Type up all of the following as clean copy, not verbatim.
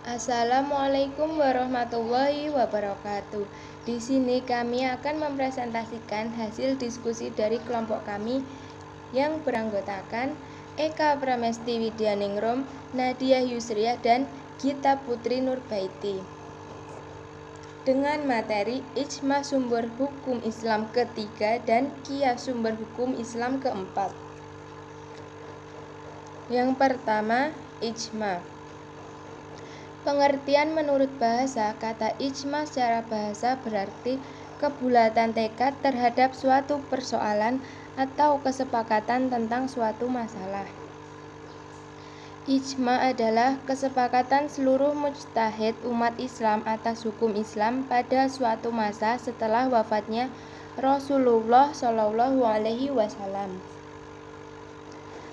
Assalamualaikum warahmatullahi wabarakatuh. Di sini kami akan mempresentasikan hasil diskusi dari kelompok kami yang beranggotakan Eka Pramesti Widyaningrum, Nadia Yusriah, dan Gita Putri Nurbaiti. Dengan materi Ijma Sumber Hukum Islam ketiga dan Qiyas Sumber Hukum Islam keempat. Yang pertama, Ijma. Pengertian menurut bahasa, kata ijma secara bahasa berarti kebulatan tekad terhadap suatu persoalan atau kesepakatan tentang suatu masalah. Ijma adalah kesepakatan seluruh mujtahid umat Islam atas hukum Islam pada suatu masa setelah wafatnya Rasulullah SAW.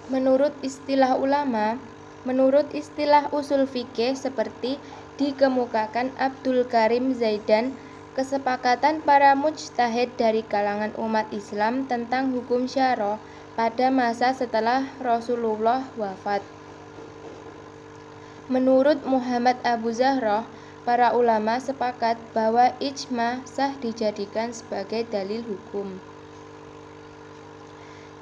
Menurut istilah ulama, menurut istilah usul fikih seperti dikemukakan Abdul Karim Zaidan, kesepakatan para mujtahid dari kalangan umat Islam tentang hukum syara pada masa setelah Rasulullah wafat. Menurut Muhammad Abu Zahroh, para ulama sepakat bahwa ijma sah dijadikan sebagai dalil hukum.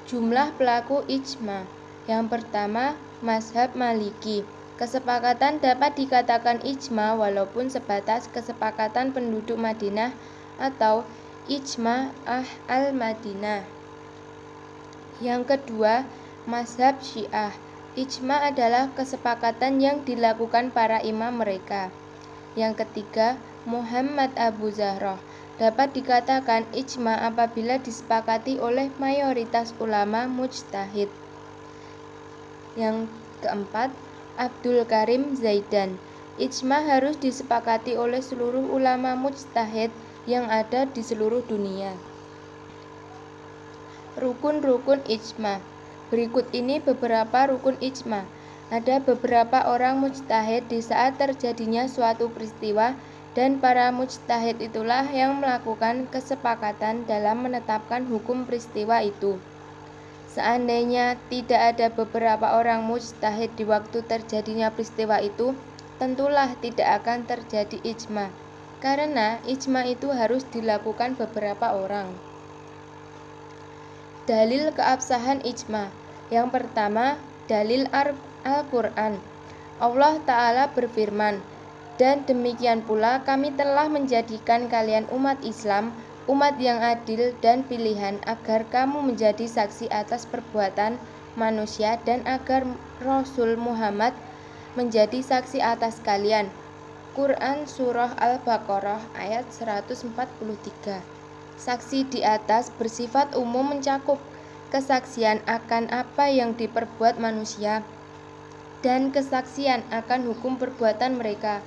Jumlah pelaku ijma. Yang pertama, mazhab Maliki. Kesepakatan dapat dikatakan ijma walaupun sebatas kesepakatan penduduk Madinah atau ijma al-Madinah. Yang kedua, mazhab Syiah. Ijma adalah kesepakatan yang dilakukan para imam mereka. Yang ketiga, Muhammad Abu Zahroh. Dapat dikatakan ijma apabila disepakati oleh mayoritas ulama mujtahid. Yang keempat, Abdul Karim Zaidan. Ijma harus disepakati oleh seluruh ulama mujtahid yang ada di seluruh dunia. Rukun-rukun ijma. Berikut ini beberapa rukun ijma. Ada beberapa orang mujtahid di saat terjadinya suatu peristiwa dan para mujtahid itulah yang melakukan kesepakatan dalam menetapkan hukum peristiwa itu. Seandainya tidak ada beberapa orang mujtahid di waktu terjadinya peristiwa itu, tentulah tidak akan terjadi ijma, karena ijma itu harus dilakukan beberapa orang. Dalil keabsahan ijma. Yang pertama, dalil Al-Quran. Allah Ta'ala berfirman, "Dan demikian pula kami telah menjadikan kalian umat Islam, umat yang adil dan pilihan, agar kamu menjadi saksi atas perbuatan manusia dan agar Rasul Muhammad menjadi saksi atas kalian." Quran Surah Al-Baqarah ayat 143. Saksi di atas bersifat umum mencakup kesaksian akan apa yang diperbuat manusia dan kesaksian akan hukum perbuatan mereka.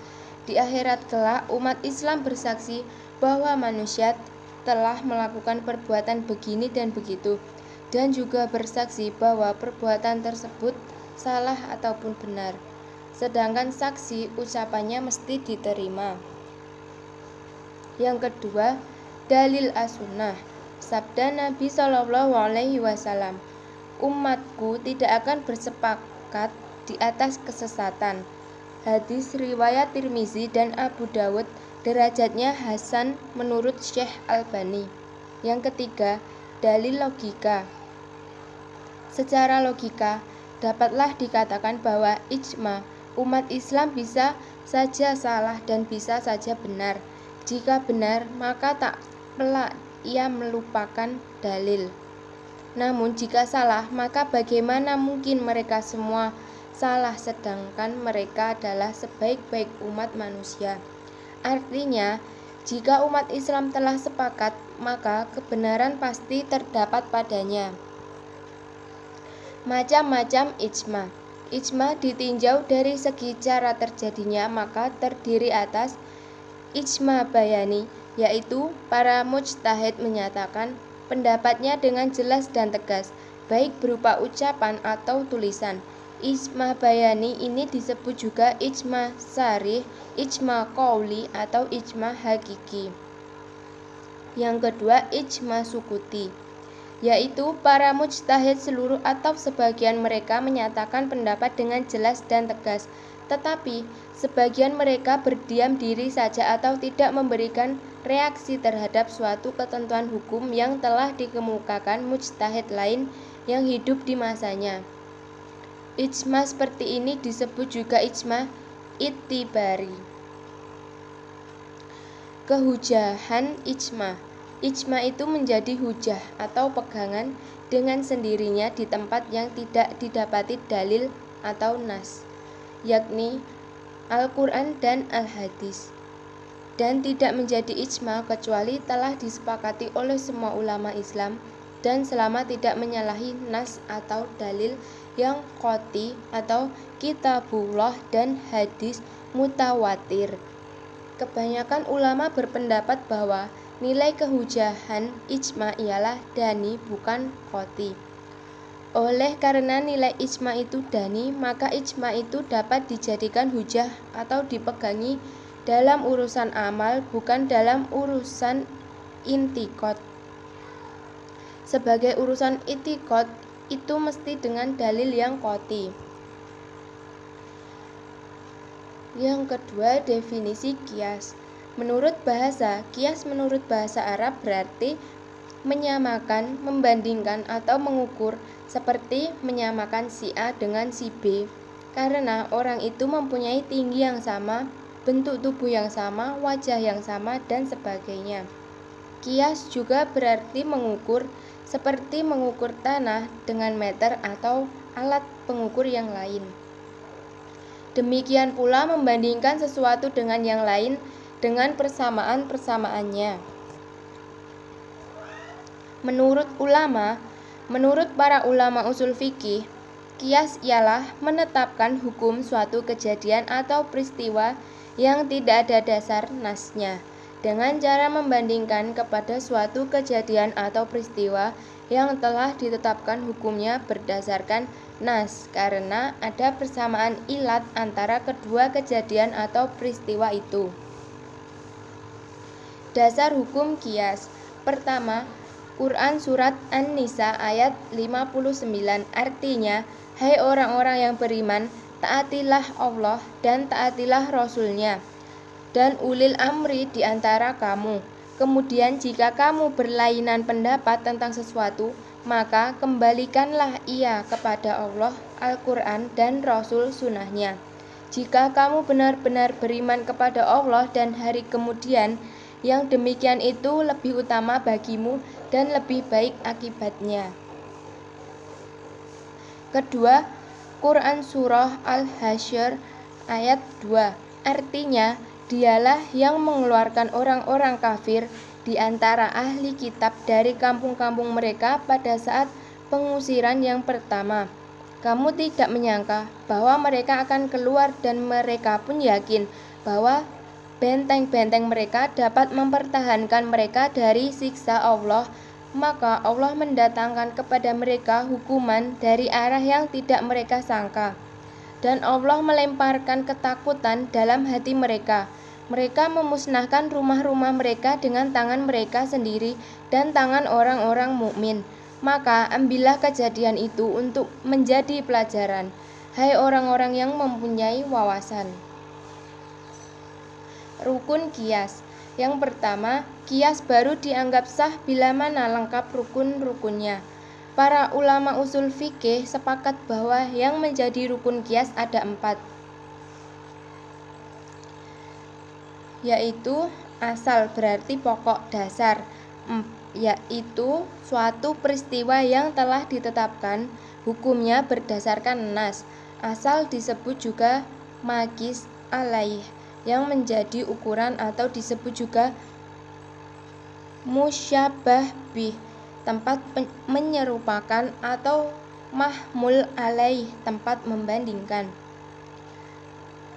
Di akhirat kelak umat Islam bersaksi bahwa manusia telah melakukan perbuatan begini dan begitu, dan juga bersaksi bahwa perbuatan tersebut salah ataupun benar. Sedangkan saksi ucapannya mesti diterima. Yang kedua, dalil as-sunnah. Sabda Nabi SAW, "Umatku tidak akan bersepakat di atas kesesatan." Hadis riwayat Tirmizi dan Abu Dawud, derajatnya hasan menurut Syekh Albani. Yang ketiga, dalil logika. Secara logika, dapatlah dikatakan bahwa ijma umat Islam bisa saja salah dan bisa saja benar. Jika benar, maka tak pelak ia melupakan dalil. Namun jika salah, maka bagaimana mungkin mereka semua salah sedangkan mereka adalah sebaik-baik umat manusia? Artinya, jika umat Islam telah sepakat, maka kebenaran pasti terdapat padanya. Macam-macam ijma. Ijma ditinjau dari segi cara terjadinya, maka terdiri atas ijma bayani, yaitu para mujtahid menyatakan pendapatnya dengan jelas dan tegas, baik berupa ucapan atau tulisan. Ijma bayani ini disebut juga ijma sarih, ijma qauli, atau ijma hakiki. Yang kedua, ijma sukuti, yaitu para mujtahid seluruh atau sebagian mereka menyatakan pendapat dengan jelas dan tegas, Tetapi sebagian mereka berdiam diri saja atau tidak memberikan reaksi terhadap suatu ketentuan hukum yang telah dikemukakan mujtahid lain yang hidup di masanya. Ijma seperti ini disebut juga ijma i'tibari. Kehujahan ijma. Ijma itu menjadi hujah atau pegangan dengan sendirinya di tempat yang tidak didapati dalil atau nas, yakni Al-Quran dan Al-Hadis, dan tidak menjadi ijma kecuali telah disepakati oleh semua ulama Islam dan selama tidak menyalahi nas atau dalil yang qati atau kitabullah dan hadis mutawatir. Kebanyakan ulama berpendapat bahwa nilai kehujahan ijma ialah dani bukan qati. Oleh karena nilai ijma itu dani, maka ijma itu dapat dijadikan hujah atau dipegangi dalam urusan amal, bukan dalam urusan intikot. Sebagai urusan intikot itu mesti dengan dalil yang qati. Yang kedua, definisi qiyas. Menurut bahasa, qiyas menurut bahasa Arab berarti menyamakan, membandingkan atau mengukur, seperti menyamakan si A dengan si B, karena orang itu mempunyai tinggi yang sama, bentuk tubuh yang sama, wajah yang sama, dan sebagainya. Qiyas juga berarti mengukur, seperti mengukur tanah dengan meter atau alat pengukur yang lain. Demikian pula membandingkan sesuatu dengan yang lain dengan persamaan-persamaannya. Menurut para ulama usul fikih, qiyas ialah menetapkan hukum suatu kejadian atau peristiwa yang tidak ada dasar nasnya dengan cara membandingkan kepada suatu kejadian atau peristiwa yang telah ditetapkan hukumnya berdasarkan nas, karena ada persamaan ilat antara kedua kejadian atau peristiwa itu. Dasar hukum qiyas. Pertama, Quran Surat An-Nisa ayat 59, artinya, hai orang-orang yang beriman, taatilah Allah dan taatilah Rasul-Nya dan ulil amri di antara kamu. Kemudian jika kamu berlainan pendapat tentang sesuatu, maka kembalikanlah ia kepada Allah, Al-Quran dan Rasul Sunnah-Nya. Jika kamu benar-benar beriman kepada Allah dan hari kemudian, yang demikian itu lebih utama bagimu dan lebih baik akibatnya. Kedua, Quran Surah Al-Hasyr ayat 2, artinya, dialah yang mengeluarkan orang-orang kafir di antara ahli kitab dari kampung-kampung mereka pada saat pengusiran yang pertama. Kamu tidak menyangka bahwa mereka akan keluar dan mereka pun yakin bahwa benteng-benteng mereka dapat mempertahankan mereka dari siksa Allah, maka Allah mendatangkan kepada mereka hukuman dari arah yang tidak mereka sangka. Dan Allah melemparkan ketakutan dalam hati mereka. Mereka memusnahkan rumah-rumah mereka dengan tangan mereka sendiri dan tangan orang-orang mukmin. Maka ambillah kejadian itu untuk menjadi pelajaran, hai orang-orang yang mempunyai wawasan. Rukun qiyas. Yang pertama, qiyas baru dianggap sah bila mana lengkap rukun-rukunnya. Para ulama usul fikih sepakat bahwa yang menjadi rukun qiyas ada 4, yaitu asal berarti pokok, dasar, yaitu suatu peristiwa yang telah ditetapkan hukumnya berdasarkan nas. Asal disebut juga maqis alaih, yang menjadi ukuran atau disebut juga musyabbah bih, tempat menyerupakan, atau mahmul alaih, tempat membandingkan.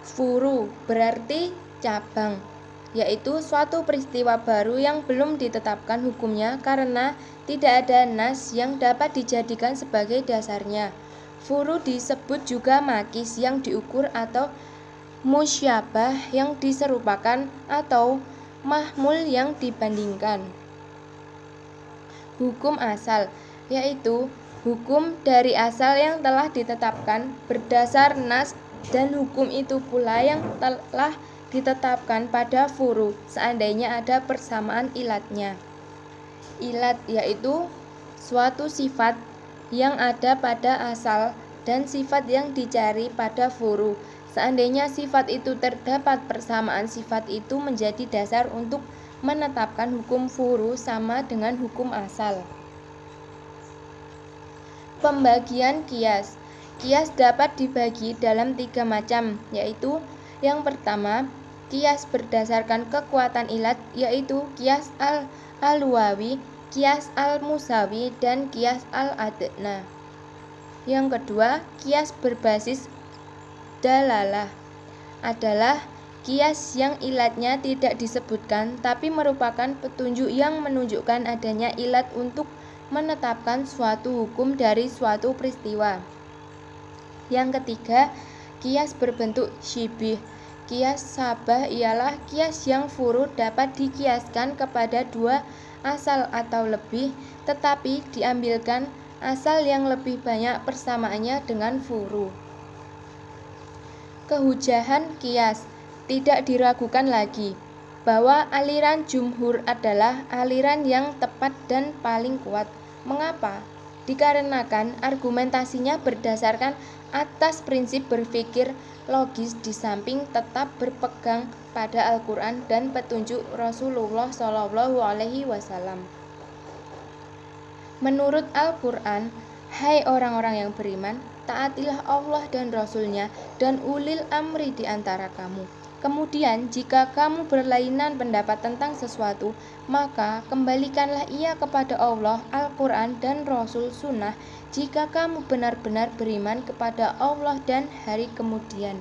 Furu berarti cabang, yaitu suatu peristiwa baru yang belum ditetapkan hukumnya karena tidak ada nas yang dapat dijadikan sebagai dasarnya. Furu disebut juga maqis yang diukur, atau musyabbah yang diserupakan, atau mahmul yang dibandingkan. Hukum asal, yaitu hukum dari asal yang telah ditetapkan berdasar nas Dan hukum itu pula yang telah ditetapkan pada furu, seandainya ada persamaan ilatnya. Ilat yaitu suatu sifat yang ada pada asal dan sifat yang dicari pada furu. Seandainya sifat itu terdapat persamaan, sifat itu menjadi dasar untuk menetapkan hukum furu sama dengan hukum asal. Pembagian kias. Kias dapat dibagi dalam 3 macam, yaitu yang pertama, kias berdasarkan kekuatan ilat, yaitu kias al-luwawi, kias al-musawi, dan kias al-adna. Yang kedua, kias berbasis dalalah adalah kias yang ilatnya tidak disebutkan tapi merupakan petunjuk yang menunjukkan adanya ilat untuk menetapkan suatu hukum dari suatu peristiwa. Yang ketiga, kias berbentuk syibih. Kias sabah ialah kias yang furu dapat dikiaskan kepada 2 asal atau lebih, tetapi diambilkan asal yang lebih banyak persamaannya dengan furu. Kehujahan kias. Tidak diragukan lagi bahwa aliran jumhur adalah aliran yang tepat dan paling kuat. Mengapa? Dikarenakan argumentasinya berdasarkan atas prinsip berpikir logis di samping tetap berpegang pada Al-Quran dan petunjuk Rasulullah SAW. Menurut Al-Quran, hai orang-orang yang beriman, taatilah Allah dan Rasul-Nya dan ulil amri di antara kamu. Kemudian jika kamu berlainan pendapat tentang sesuatu, maka kembalikanlah ia kepada Allah, Al-Quran, dan Rasul Sunnah jika kamu benar-benar beriman kepada Allah dan hari kemudian.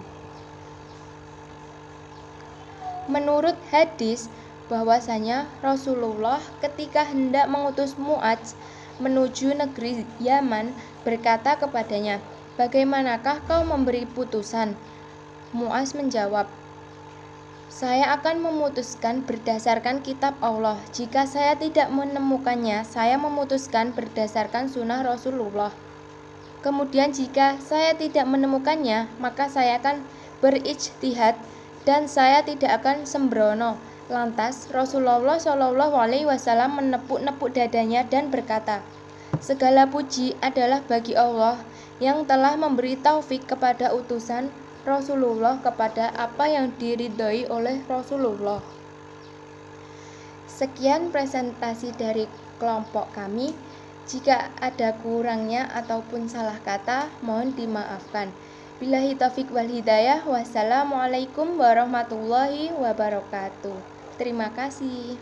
Menurut hadis bahwasanya Rasulullah ketika hendak mengutus Mu'adz menuju negeri Yaman berkata kepadanya, "Bagaimanakah kau memberi putusan?" Mu'adz menjawab, "Saya akan memutuskan berdasarkan kitab Allah. Jika saya tidak menemukannya, saya memutuskan berdasarkan sunnah Rasulullah. Kemudian jika saya tidak menemukannya, maka saya akan berijtihad dan saya tidak akan sembrono." Lantas Rasulullah SAW menepuk-nepuk dadanya dan berkata, "Segala puji adalah bagi Allah yang telah memberi taufik kepada utusan Rasulullah kepada apa yang diridhoi oleh Rasulullah." Sekian presentasi dari kelompok kami. Jika ada kurangnya ataupun salah kata, mohon dimaafkan. Billahi taufik wal hidayah. Wassalamualaikum warahmatullahi wabarakatuh. Terima kasih.